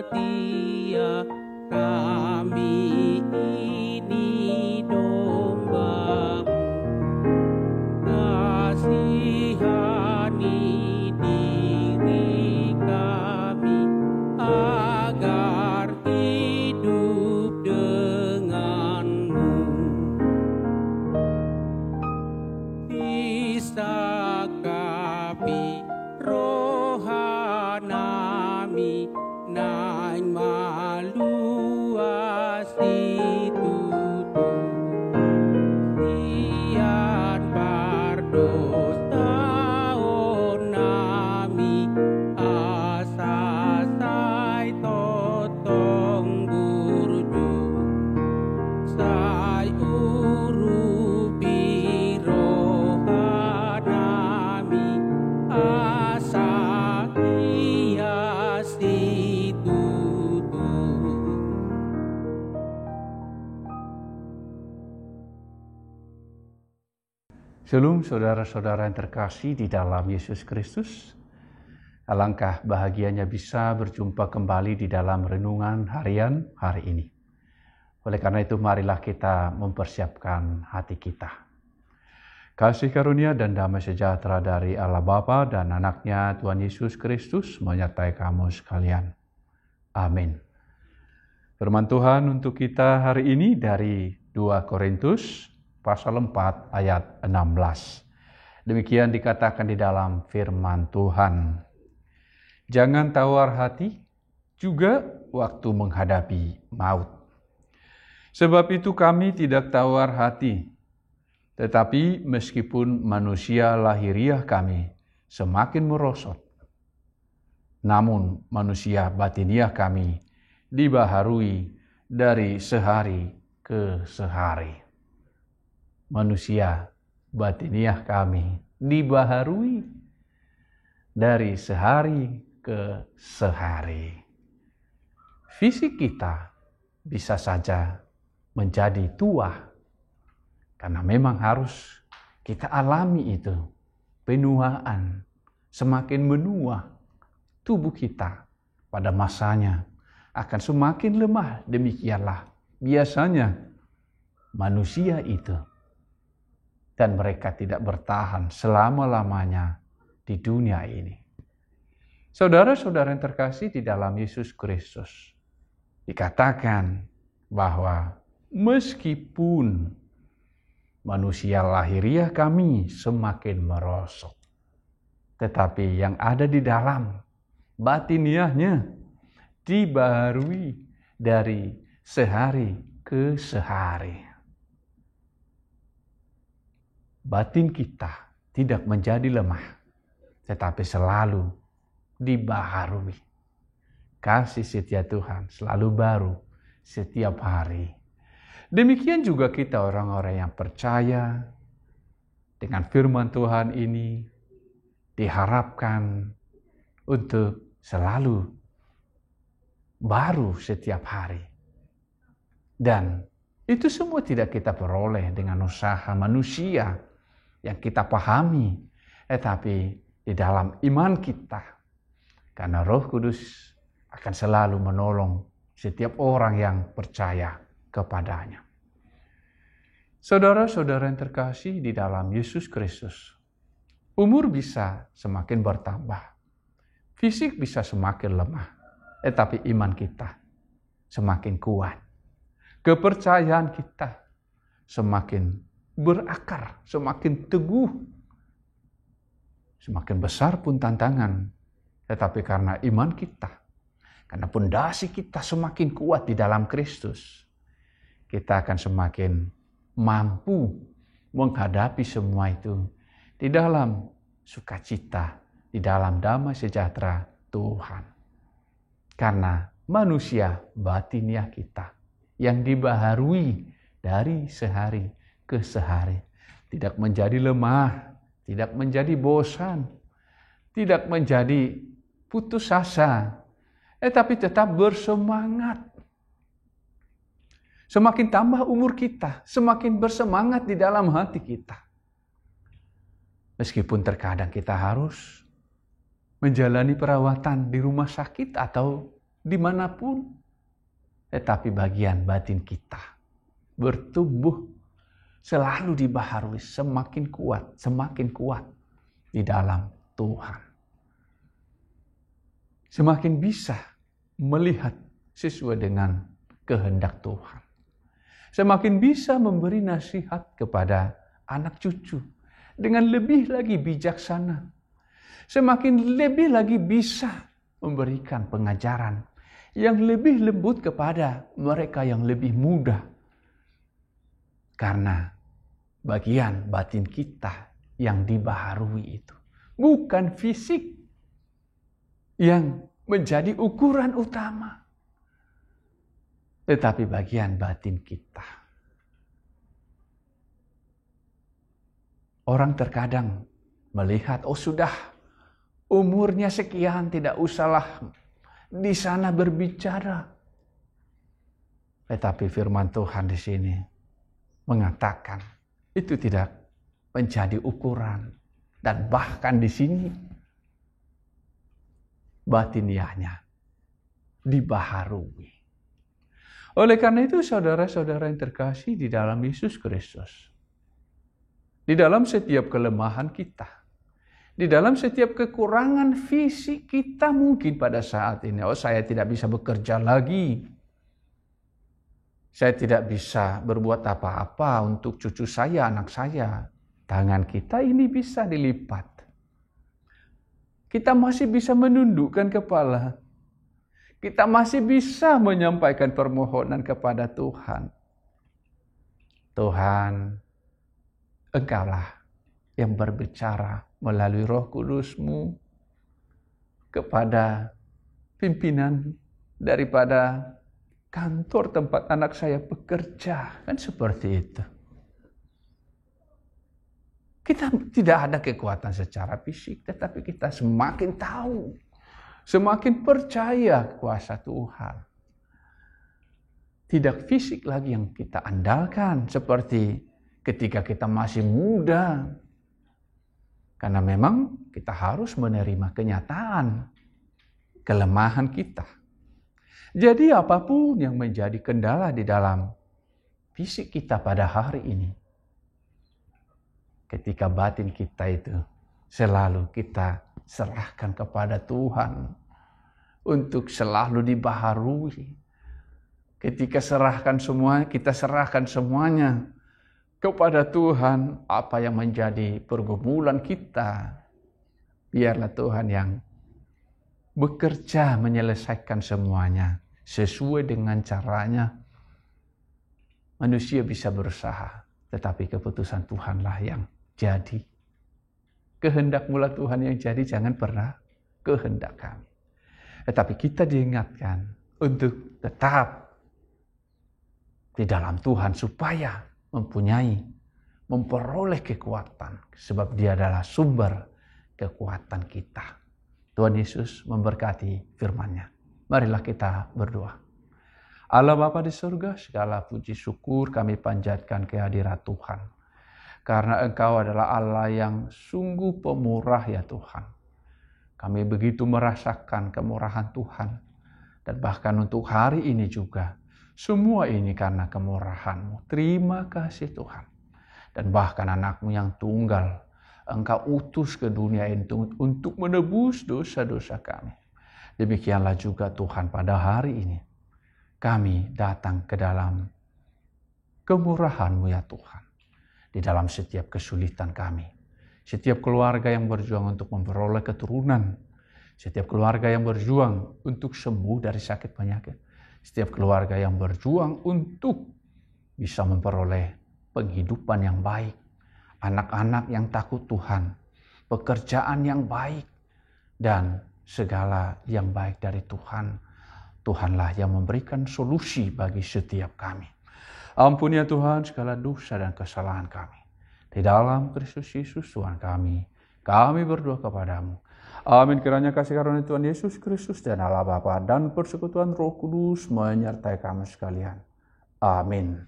setia, kami ini domba-Mu. Kasihani diri kami agar hidup dengan-Mu. Bisakapi rohanami nain maluasi tutu tian bardosa onami asasai totong burju sai urupi rohanami asa hiasi tutu. Shalom saudara-saudara yang terkasih di dalam Yesus Kristus. Alangkah bahagianya bisa berjumpa kembali di dalam renungan harian hari ini. Oleh karena itu marilah kita mempersiapkan hati kita. Kasih karunia dan damai sejahtera dari Allah Bapa dan anaknya Tuhan Yesus Kristus menyertai kamu sekalian. Amin. Firman Tuhan untuk kita hari ini dari 2 Korintus pasal 4 ayat 16. Demikian dikatakan di dalam firman Tuhan. Jangan tawar hati juga waktu menghadapi maut. Sebab itu kami tidak tawar hati, tetapi meskipun manusia lahiriah kami semakin merosot, namun manusia batiniah kami dibaharui dari sehari ke sehari. Manusia batiniah kami dibaharui dari sehari ke sehari. Fisik kita bisa saja menjadi tua, karena memang harus kita alami itu, penuaan. Semakin menua, tubuh kita pada masanya akan semakin lemah. Demikianlah biasanya manusia itu. Dan mereka tidak bertahan selama-lamanya di dunia ini. Saudara-saudara yang terkasih di dalam Yesus Kristus, dikatakan bahwa meskipun manusia lahiriah kami semakin merosot, tetapi yang ada di dalam batiniahnya dibaharui dari sehari ke sehari. Batin kita tidak menjadi lemah, tetapi selalu dibaharui. Kasih setia Tuhan selalu baru setiap hari. Demikian juga kita orang-orang yang percaya dengan firman Tuhan ini diharapkan untuk selalu baru setiap hari. Dan itu semua tidak kita peroleh dengan usaha manusia yang kita pahami, tetapi di dalam iman kita. Karena Roh Kudus akan selalu menolong setiap orang yang percaya kepadanya. Saudara-saudara yang terkasih di dalam Yesus Kristus, umur bisa semakin bertambah, fisik bisa semakin lemah, tetapi iman kita semakin kuat. Kepercayaan kita semakin berakar, semakin teguh. Semakin besar pun tantangan, tetapi karena iman kita, karena pondasi kita semakin kuat di dalam Kristus, kita akan semakin mampu menghadapi semua itu di dalam sukacita, di dalam damai sejahtera Tuhan. Karena manusia batiniah kita yang dibaharui dari sehari ke sehari, tidak menjadi lemah, tidak menjadi bosan, tidak menjadi putus asa, tetapi tetap bersemangat. Semakin tambah umur kita, semakin bersemangat di dalam hati kita. Meskipun terkadang kita harus menjalani perawatan di rumah sakit atau dimanapun, tetapi bagian batin kita bertumbuh selalu dibaharui semakin kuat di dalam Tuhan. Semakin bisa melihat sesuai dengan kehendak Tuhan. Semakin bisa memberi nasihat kepada anak cucu dengan lebih lagi bijaksana. Semakin lebih lagi bisa memberikan pengajaran yang lebih lembut kepada mereka yang lebih muda. Karena bagian batin kita yang dibaharui itu bukan fisik yang menjadi ukuran utama, tetapi bagian batin kita. Orang terkadang melihat, sudah umurnya sekian, tidak usahlah di sana berbicara. Tetapi firman Tuhan di sini mengatakan itu tidak menjadi ukuran, dan bahkan di sini batiniahnya dibaharui. Oleh karena itu, saudara-saudara yang terkasih di dalam Yesus Kristus, di dalam setiap kelemahan kita, di dalam setiap kekurangan fisik kita mungkin pada saat ini, saya tidak bisa bekerja lagi, saya tidak bisa berbuat apa-apa untuk cucu saya, anak saya. Tangan kita ini bisa dilipat. Kita masih bisa menundukkan kepala. Kita masih bisa menyampaikan permohonan kepada Tuhan. Tuhan, Engkaulah yang berbicara melalui Roh Kudus-Mu kepada pimpinan daripada kantor tempat anak saya bekerja. Kan seperti itu. Kita tidak ada kekuatan secara fisik, tetapi kita semakin tahu, semakin percaya kuasa Tuhan. Tidak fisik lagi yang kita andalkan seperti ketika kita masih muda. Karena memang kita harus menerima kenyataan kelemahan kita. Jadi apapun yang menjadi kendala di dalam fisik kita pada hari ini, ketika batin kita itu selalu kita serahkan kepada Tuhan untuk selalu dibaharui. Ketika kita serahkan semuanya kepada Tuhan, apa yang menjadi pergumulan kita, biarlah Tuhan yang bekerja menyelesaikan semuanya sesuai dengan caranya. Manusia bisa berusaha, tetapi keputusan Tuhanlah yang jadi. Kehendak mula Tuhan yang jadi, jangan pernah kehendak kami. Tetapi kita diingatkan untuk tetap di dalam Tuhan supaya memperoleh kekuatan. Sebab Dia adalah sumber kekuatan kita. Tuhan Yesus memberkati firman-Nya. Marilah kita berdoa. Allah Bapa di surga, segala puji syukur kami panjatkan kehadirat Tuhan. Karena Engkau adalah Allah yang sungguh pemurah ya Tuhan. Kami begitu merasakan kemurahan Tuhan. Dan bahkan untuk hari ini juga, semua ini karena kemurahan-Mu. Terima kasih Tuhan. Dan bahkan anak-Mu yang tunggal, Engkau utus ke dunia ini untuk menebus dosa-dosa kami. Demikianlah juga Tuhan pada hari ini. Kami datang ke dalam kemurahan-Mu ya Tuhan. Di dalam setiap kesulitan kami. Setiap keluarga yang berjuang untuk memperoleh keturunan. Setiap keluarga yang berjuang untuk sembuh dari sakit penyakit. Setiap keluarga yang berjuang untuk bisa memperoleh penghidupan yang baik. Anak-anak yang takut Tuhan. Pekerjaan yang baik. Dan segala yang baik dari Tuhan. Tuhanlah yang memberikan solusi bagi setiap kami. Ampuni ya Tuhan segala dosa dan kesalahan kami. Di dalam Kristus Yesus Tuhan kami berdoa kepadamu. Amin. Kiranya kasih karunia Tuhan Yesus Kristus dan Allah Bapa dan persekutuan Roh Kudus menyertai kami sekalian. Amin.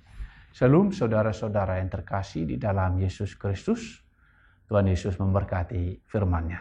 Shalom saudara-saudara yang terkasih di dalam Yesus Kristus. Tuhan Yesus memberkati firman-Nya.